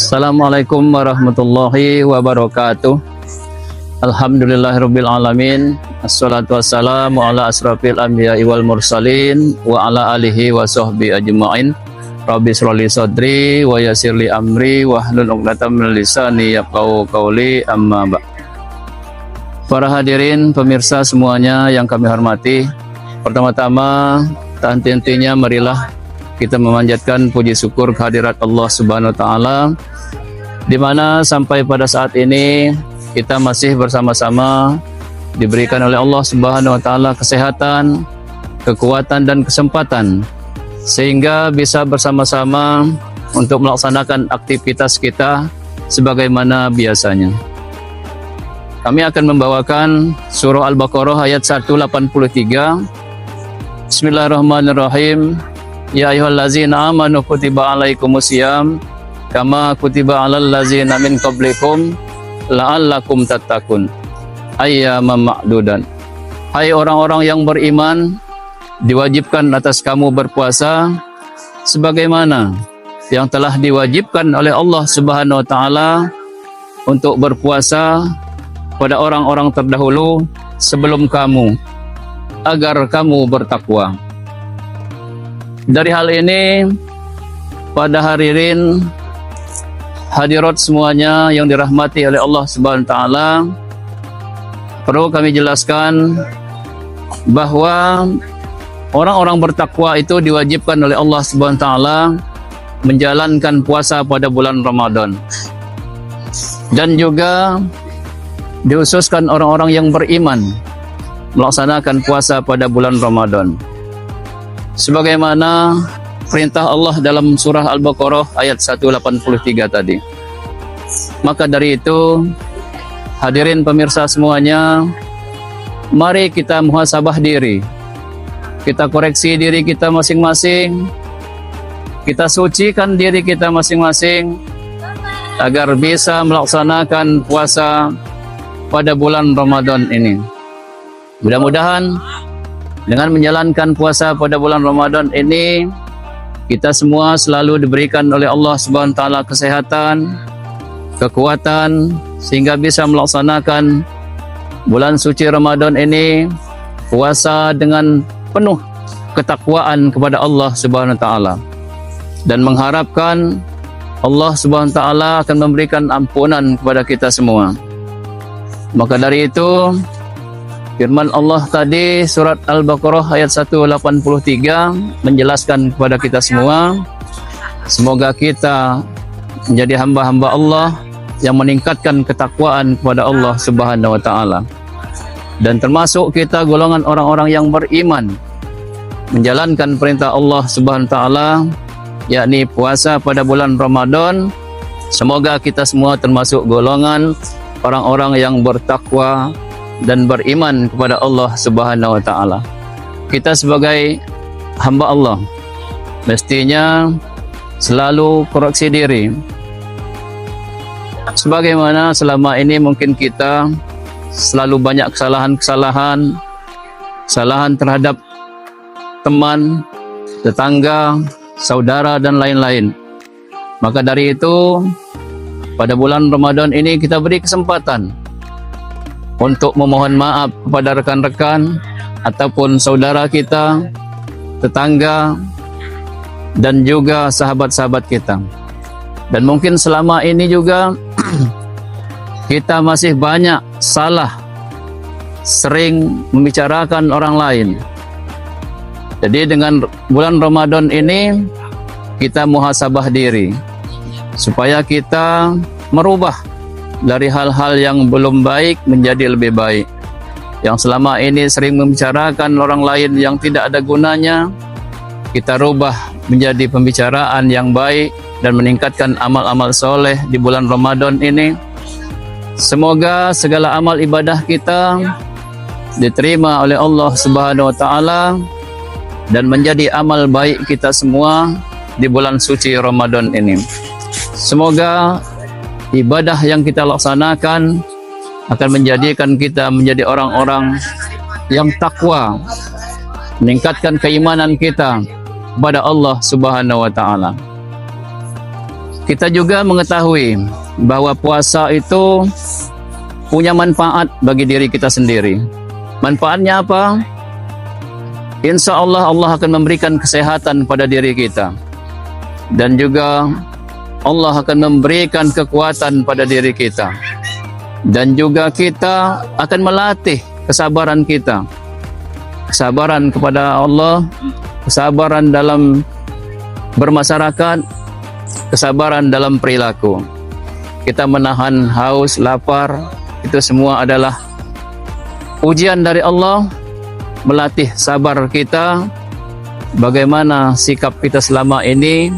Assalamualaikum warahmatullahi wabarakatuh. Alhamdulillahirabbil alamin. Assalatu wassalamu ala asrafil anbiya'i wal mursalin wa ala alihi wa sahbihi ajma'in. Rabbi shrah li sadri wa yassir li amri wahlul 'uqdatam min lisani yafqahu qawli, amma ba'd. Para hadirin pemirsa semuanya yang kami hormati, pertama-tama tak henti-hentinya marilah kita memanjatkan puji syukur kehadirat Allah Subhanahu wa taala, di mana sampai pada saat ini kita masih bersama-sama diberikan oleh Allah Subhanahu wa taala kesehatan, kekuatan dan kesempatan sehingga bisa bersama-sama untuk melaksanakan aktivitas kita sebagaimana biasanya. Kami akan membawakan surah Al-Baqarah ayat 183. Bismillahirrahmanirrahim. Ya ayyuhallazina amanu kutiba alaikumusiyam kama kutiba alal ladzina min qablikum la'allakum tattaqun ayyaman ma'dudan. Hai orang-orang yang beriman, diwajibkan atas kamu berpuasa sebagaimana yang telah diwajibkan oleh Allah Subhanahu wa taala untuk berpuasa pada orang-orang terdahulu sebelum kamu, agar kamu bertakwa. Dari hal ini, pada hadirin hadirat semuanya yang dirahmati oleh Allah Subhanahu wa taala, perlu kami jelaskan bahwa orang-orang bertakwa itu diwajibkan oleh Allah Subhanahu wa taala menjalankan puasa pada bulan Ramadan. Dan juga dihususkan orang-orang yang beriman melaksanakan puasa pada bulan Ramadan, sebagaimana perintah Allah dalam surah Al-Baqarah ayat 183 tadi. Maka dari itu, hadirin pemirsa semuanya, mari kita muhasabah diri, kita koreksi diri kita masing-masing, kita sucikan diri kita masing-masing agar bisa melaksanakan puasa pada bulan Ramadan ini. Mudah-mudahan dengan menjalankan puasa pada bulan Ramadan ini, kita semua selalu diberikan oleh Allah Subhanahu wa taala kesehatan, kekuatan, sehingga bisa melaksanakan bulan suci Ramadan ini puasa dengan penuh ketakwaan kepada Allah Subhanahu wa taala, dan mengharapkan Allah Subhanahu wa taala akan memberikan ampunan kepada kita semua. Maka dari itu, firman Allah tadi surat Al-Baqarah ayat 183 menjelaskan kepada kita semua, semoga kita menjadi hamba-hamba Allah yang meningkatkan ketakwaan kepada Allah Subhanahu wa taala, dan termasuk kita golongan orang-orang yang beriman menjalankan perintah Allah Subhanahu wa taala, yakni puasa pada bulan Ramadan. Semoga kita semua termasuk golongan orang-orang yang bertakwa dan beriman kepada Allah Subhanahu wa taala. Kita sebagai hamba Allah mestinya selalu koreksi diri, sebagaimana selama ini mungkin kita selalu banyak kesalahan terhadap teman, tetangga, saudara dan lain-lain. Maka dari itu, pada bulan Ramadan ini kita beri kesempatan untuk memohon maaf kepada rekan-rekan ataupun saudara kita, tetangga, dan juga sahabat-sahabat kita. Dan mungkin selama ini juga kita masih banyak salah, sering membicarakan orang lain. Jadi dengan bulan Ramadan ini kita muhasabah diri supaya kita merubah dari hal-hal yang belum baik menjadi lebih baik. Yang selama ini sering membicarakan orang lain yang tidak ada gunanya, kita rubah menjadi pembicaraan yang baik dan meningkatkan amal-amal soleh di bulan Ramadan ini. Semoga segala amal ibadah kita diterima oleh Allah Subhanahu wa taala dan menjadi amal baik kita semua di bulan suci Ramadan ini. Semoga ibadah yang kita laksanakan akan menjadikan kita menjadi orang-orang yang takwa, meningkatkan keimanan kita kepada Allah Subhanahu wa taala. Kita juga mengetahui bahwa puasa itu punya manfaat bagi diri kita sendiri. Manfaatnya apa? Insya Allah Allah akan memberikan kesehatan pada diri kita. Dan juga Allah akan memberikan kekuatan pada diri kita. Dan juga kita akan melatih kesabaran kita. Kesabaran kepada Allah, kesabaran dalam bermasyarakat, kesabaran dalam perilaku. Kita menahan haus, lapar, itu semua adalah ujian dari Allah, melatih sabar kita, bagaimana sikap kita selama ini,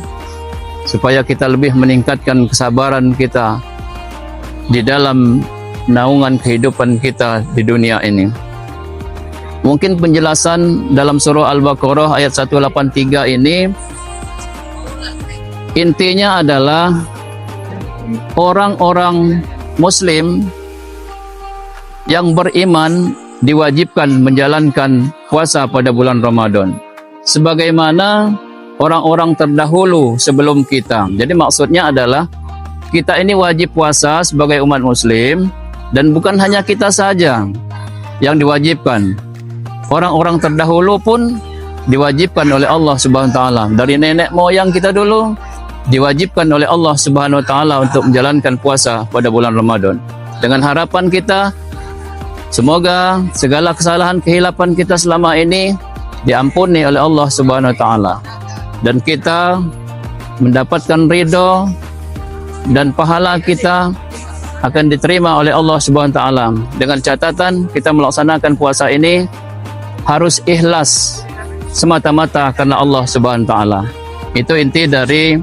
supaya kita lebih meningkatkan kesabaran kita di dalam naungan kehidupan kita di dunia ini. Mungkin penjelasan dalam surah Al-Baqarah ayat 183 ini intinya adalah orang-orang Muslim yang beriman diwajibkan menjalankan puasa pada bulan Ramadan sebagaimana orang-orang terdahulu sebelum kita. Jadi maksudnya adalah kita ini wajib puasa sebagai umat Muslim, dan bukan hanya kita saja yang diwajibkan. Orang-orang terdahulu pun diwajibkan oleh Allah Subhanahu wa taala. Dari nenek moyang kita dulu diwajibkan oleh Allah Subhanahu wa taala untuk menjalankan puasa pada bulan Ramadan. Dengan harapan kita semoga segala kesalahan kehilapan kita selama ini diampuni oleh Allah Subhanahu wa taala dan kita mendapatkan ridho dan pahala kita akan diterima oleh Allah Subhanahu wa taala. Dengan catatan kita melaksanakan puasa ini harus ikhlas semata-mata karena Allah Subhanahu wa taala. Itu inti dari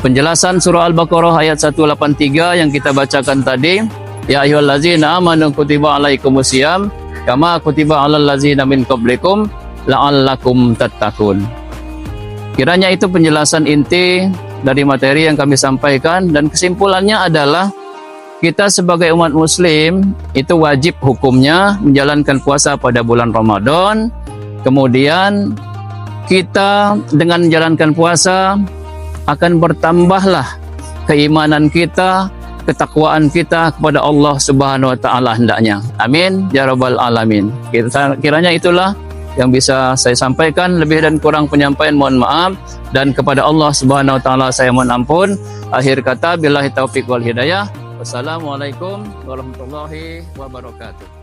penjelasan surah Al-Baqarah ayat 183 yang kita bacakan tadi. Ya ayyuhallazina amanu kutiba alaikumusiyam kama kutiba alal ladzina min qablikum la'allakum tattaqun. Kiranya itu penjelasan inti dari materi yang kami sampaikan, dan kesimpulannya adalah kita sebagai umat Muslim itu wajib hukumnya menjalankan puasa pada bulan Ramadan. Kemudian kita dengan menjalankan puasa akan bertambahlah keimanan kita, ketakwaan kita kepada Allah Subhanahu wa taala hendaknya. Amin ya rabbal alamin. Kiranya itulah yang bisa saya sampaikan. Lebih dan kurang penyampaian mohon maaf, dan kepada Allah Subhanahu wa taala saya mohon ampun. Akhir kata billahi taufik wal hidayah. Wassalamualaikum warahmatullahi wabarakatuh.